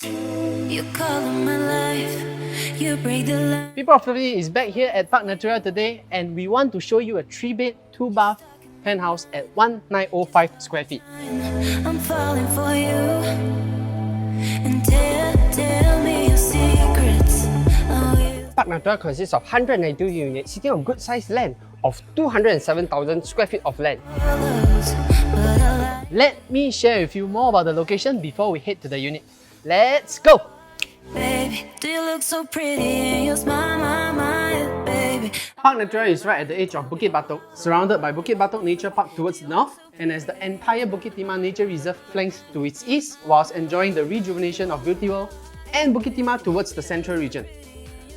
You color my life, you break the line. People of Locality is back here at Park Natura today, and we want to show you a 3-bed, 2-bath penthouse at 1905 square feet. I'm falling for you. And tell me your secrets. Oh, you Park Natura consists of 192 units sitting on good sized land of 207,000 square feet of land. lose, but I Let me share with you more about the location before we head to the unit. Let's go! baby, do you look so pretty and you smile my baby? Park Natura is right at the edge of Bukit Batok, surrounded by Bukit Batok Nature Park towards the north, and as the entire Bukit Timah Nature Reserve flanks to its east, whilst enjoying the rejuvenation of Beauty World and Bukit Timah towards the central region.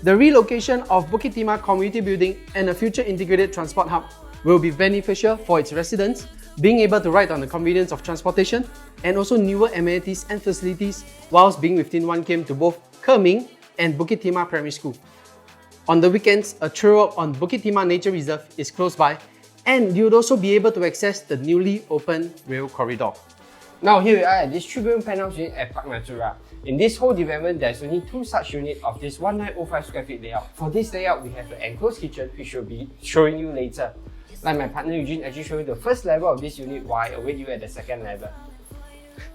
The relocation of Bukit Timah Community Building and a future integrated transport hub will be beneficial for its residents, being able to ride on the convenience of transportation and also newer amenities and facilities whilst being within 1 km to both Kerming and Bukit Timah Primary School. On the weekends, a trail walk on Bukit Timah Nature Reserve is close by, and you'd also be able to access the newly opened rail corridor. Now here we are at this 3-bedroom penthouse unit at Park Natura. In this whole development, there's only 2 such units of this 1905 square feet layout. For this layout, we have an enclosed kitchen, which we'll be showing you later. Like my partner Eugene actually showing the first level of this unit while I await you at the second level.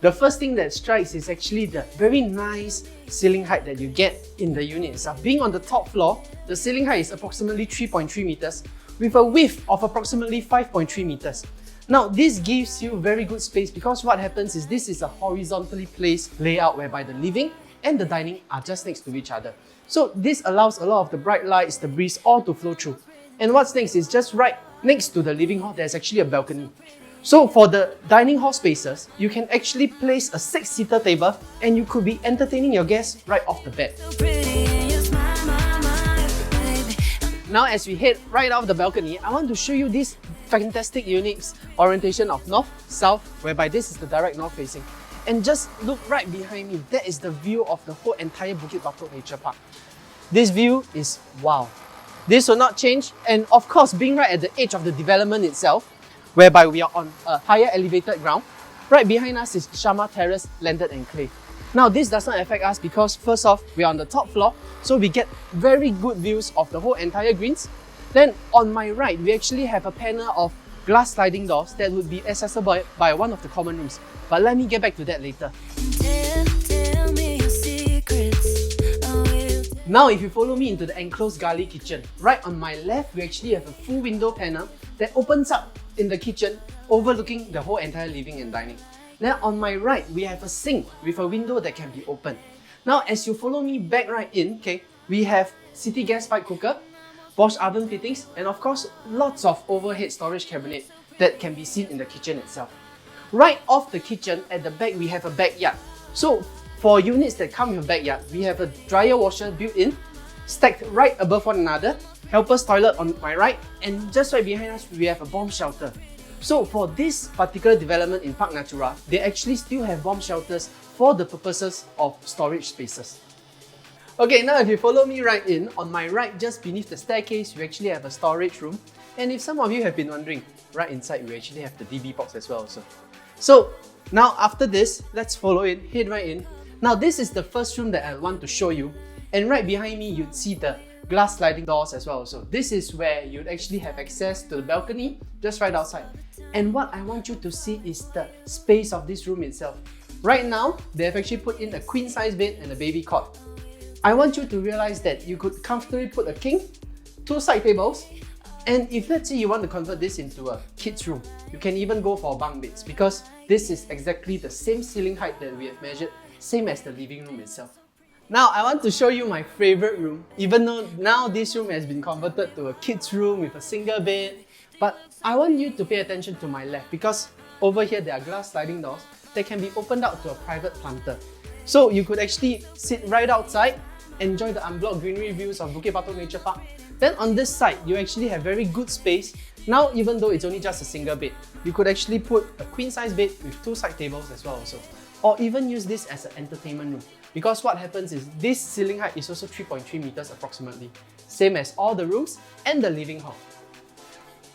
The first thing that strikes is actually the very nice ceiling height that you get in the unit itself. Being on the top floor, the ceiling height is approximately 3.3 meters with a width of approximately 5.3 meters. Now, this gives you very good space because what happens is this is a horizontally placed layout whereby the living and the dining are just next to each other. So this allows a lot of the bright lights, the breeze, all to flow through. And what's next is just right next to the living hall, there's actually a balcony. So for the dining hall spaces, you can actually place a 6-seater table and you could be entertaining your guests right off the bat. So pretty and you smile my baby. Now as we head right off the balcony, I want to show you this fantastic unique orientation of north-south, whereby this is the direct north facing. And just look right behind me, that is the view of the whole entire Bukit Batok Nature Park. This view is wow. This will not change, and of course being right at the edge of the development itself, whereby we are on a higher elevated ground, right behind us is Shama Terrace Landed Enclave. Now this does not affect us because first off, we are on the top floor, so we get very good views of the whole entire greens. Then on my right, we actually have a panel of glass sliding doors that would be accessible by one of the common rooms. But let me get back to that later. Tell me your secrets. Oh, you Now if you follow me into the enclosed galley kitchen, right on my left, we actually have a full window panel that opens up in the kitchen, overlooking the whole entire living and dining. Then on my right, we have a sink with a window that can be opened. Now as you follow me back right in, okay, we have city gas pipe cooker, Bosch oven fittings, and of course, lots of overhead storage cabinet that can be seen in the kitchen itself. Right off the kitchen, at the back, we have a backyard. So for units that come with a backyard, we have a dryer washer built in, stacked right above one another, helper's toilet on my right, and just right behind us, we have a bomb shelter. So for this particular development in Park Natura, they actually still have bomb shelters for the purposes of storage spaces. Okay, now if you follow me right in, on my right, just beneath the staircase, we actually have a storage room. And if some of you have been wondering, right inside we actually have the DB box as well also. So now after this, let's follow in, head right in. Now this is the first room that I want to show you. And right behind me, you'd see the glass sliding doors as well. So this is where you'd actually have access to the balcony, just right outside. And what I want you to see is the space of this room itself. Right now, they have actually put in a queen size bed and a baby cot. I want you to realize that you could comfortably put a king, 2 side tables, and if let's say you want to convert this into a kid's room, you can even go for bunk beds because this is exactly the same ceiling height that we have measured, same as the living room itself. Now I want to show you my favorite room, even though now this room has been converted to a kid's room with a single bed, but I want you to pay attention to my left because over here there are glass sliding doors that can be opened out to a private planter. So you could actually sit right outside, enjoy the unblocked greenery views of Bukit Batok Nature Park. Then on this side, you actually have very good space. Now, even though it's only just a single bed, you could actually put a queen size bed with 2 side tables as well also. Or even use this as an entertainment room. Because what happens is this ceiling height is also 3.3 meters approximately. Same as all the rooms and the living hall.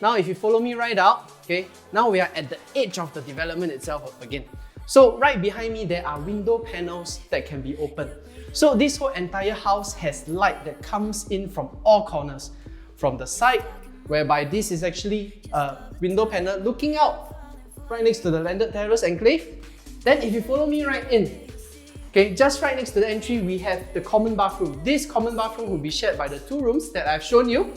Now if you follow me right out, okay, now we are at the edge of the development itself again. So right behind me, there are window panels that can be opened. So this whole entire house has light that comes in from all corners. From the side, whereby this is actually a window panel looking out right next to the landed terrace enclave. Then if you follow me right in, okay, just right next to the entry, we have the common bathroom. This common bathroom will be shared by the two rooms that I've shown you.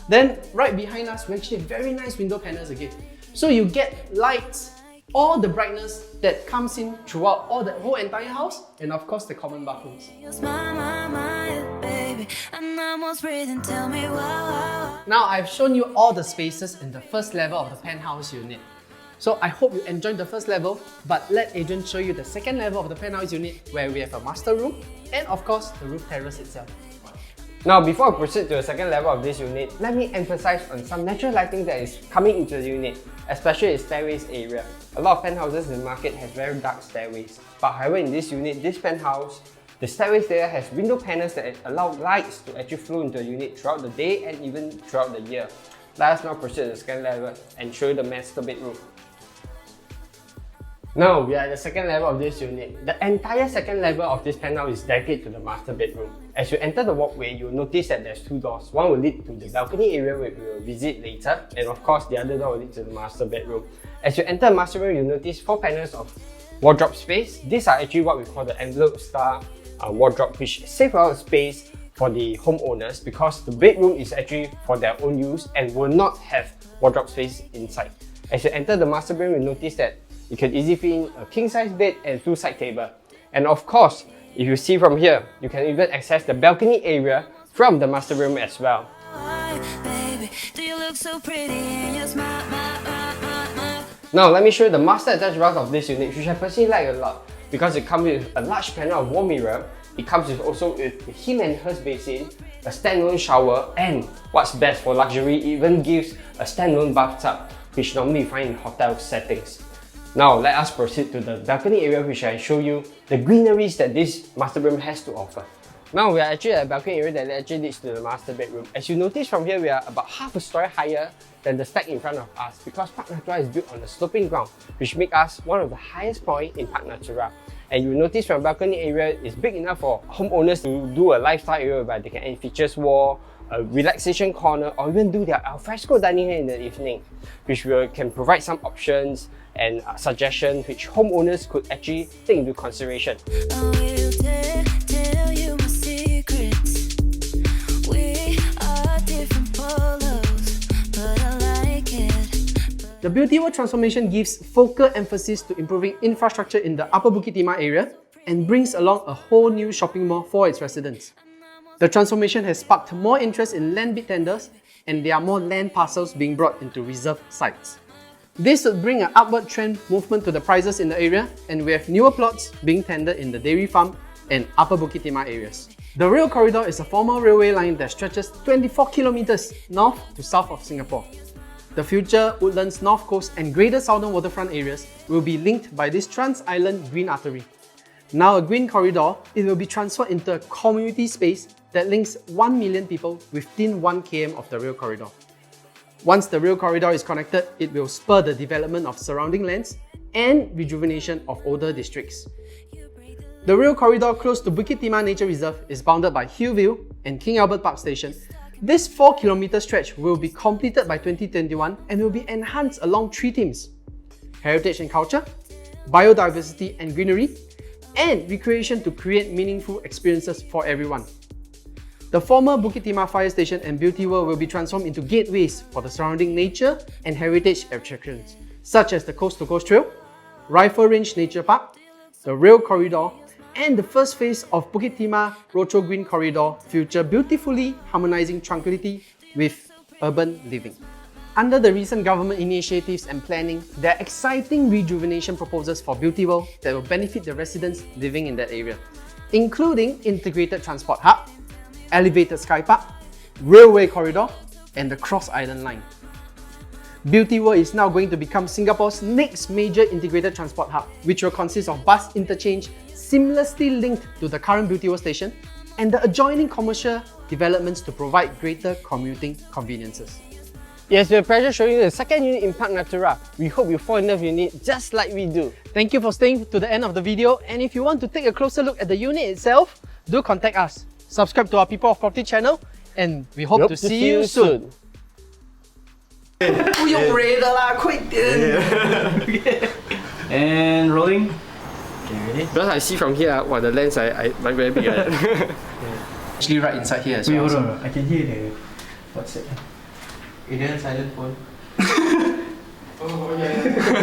Then right behind us, we actually have very nice window panels again. So you get lights, all the brightness that comes in throughout the whole entire house, and of course the common bathrooms. Baby, I'm almost breathing, tell me why. Now I've shown you all the spaces in the first level of the penthouse unit. So I hope you enjoyed the first level, but let Adrian show you the second level of the penthouse unit where we have a master room and of course the roof terrace itself. Now, before I proceed to the second level of this unit, let me emphasize on some natural lighting that is coming into the unit, especially its stairways area. A lot of penthouses in the market have very dark stairways, but however in this unit, this penthouse, the stairways area has window panels that allow lights to actually flow into the unit throughout the day and even throughout the year. Let us now proceed to the second level and show you the master bedroom. Now, we are at the second level of this unit. The entire second level of this penthouse is dedicated to the master bedroom. As you enter the walkway, you'll notice that there's two doors. One will lead to the balcony area which we will visit later, and of course the other door will lead to the master bedroom. As you enter the master bedroom, you'll notice 4 panels of wardrobe space. These are actually what we call the envelope style wardrobe, which save a lot of space for the homeowners because the bedroom is actually for their own use and will not have wardrobe space inside. As you enter the master bedroom, you'll notice that you can easily fit in a king-size bed and 2 side table. And of course, if you see from here, you can even access the balcony area from the master bedroom as well. Baby, do you look so pretty in your smile? Now let me show you the master attached bath of this unit, which I personally like a lot because it comes with a large panel of wall mirror. It comes with also with the him and hers basin, a standalone shower, and what's best for luxury, it even gives a standalone bathtub, which normally you find in hotel settings. Now let us proceed to the balcony area, which I show you the greeneries that this master bedroom has to offer. Now we are actually at a balcony area that actually leads to the master bedroom. As you notice from here, we are about half a story higher than the stack in front of us because Park Natura is built on a sloping ground, which makes us one of the highest points in Park Natura. And you notice from balcony area is big enough for homeowners to do a lifestyle area where they can add features wall, a relaxation corner, or even do their alfresco dining here in the evening, which can provide some options and suggestions which homeowners could actually take into consideration. I will tell you my secrets. We are different polos, but I like it. The Beauty World transformation gives focal emphasis to improving infrastructure in the Upper Bukit Timah area and brings along a whole new shopping mall for its residents. The transformation has sparked more interest in land bid tenders, and there are more land parcels being brought into reserved sites. This would bring an upward trend movement to the prices in the area, and we have newer plots being tendered in the Dairy Farm and Upper Bukit Timah areas. The Rail Corridor is a former railway line that stretches 24 kilometers north to south of Singapore. The future Woodlands North Coast and Greater Southern Waterfront areas will be linked by this Trans-Island Green Artery. Now a green corridor, it will be transferred into a community space that links 1 million people within 1 km of the rail corridor. Once the rail corridor is connected, it will spur the development of surrounding lands and rejuvenation of older districts. The rail corridor close to Bukit Timah Nature Reserve is bounded by Hillview and King Albert Park Station. This 4-kilometer stretch will be completed by 2021 and will be enhanced along 3 themes: heritage and culture, biodiversity and greenery, and recreation to create meaningful experiences for everyone. The former Bukit Timah Fire Station and Beauty World will be transformed into gateways for the surrounding nature and heritage attractions, such as the Coast to Coast Trail, Rifle Range Nature Park, the Rail Corridor, and the first phase of Bukit Timah Rochor Green Corridor feature beautifully harmonizing tranquility with urban living. Under the recent government initiatives and planning, there are exciting rejuvenation proposals for Beauty World that will benefit the residents living in that area, including integrated transport hub, elevated sky park, railway corridor, and the Cross Island Line. Beauty World is now going to become Singapore's next major integrated transport hub, which will consist of bus interchange seamlessly linked to the current Beauty World station and the adjoining commercial developments to provide greater commuting conveniences. Yes, it's a pleasure showing you the second unit in Park Natura. We hope you fall in love with it just like we do. Thank you for staying to the end of the video, and if you want to take a closer look at the unit itself, do contact us. Subscribe to our People of Property channel, and we hope to see you soon. 不用 ray 的啦，快点。And rolling. Okay, ready? Because I see from here, the lens I very big. Actually, right inside here as Wait, well. hold on. I can hear the WhatsApp. Silent phone. Oh, yeah.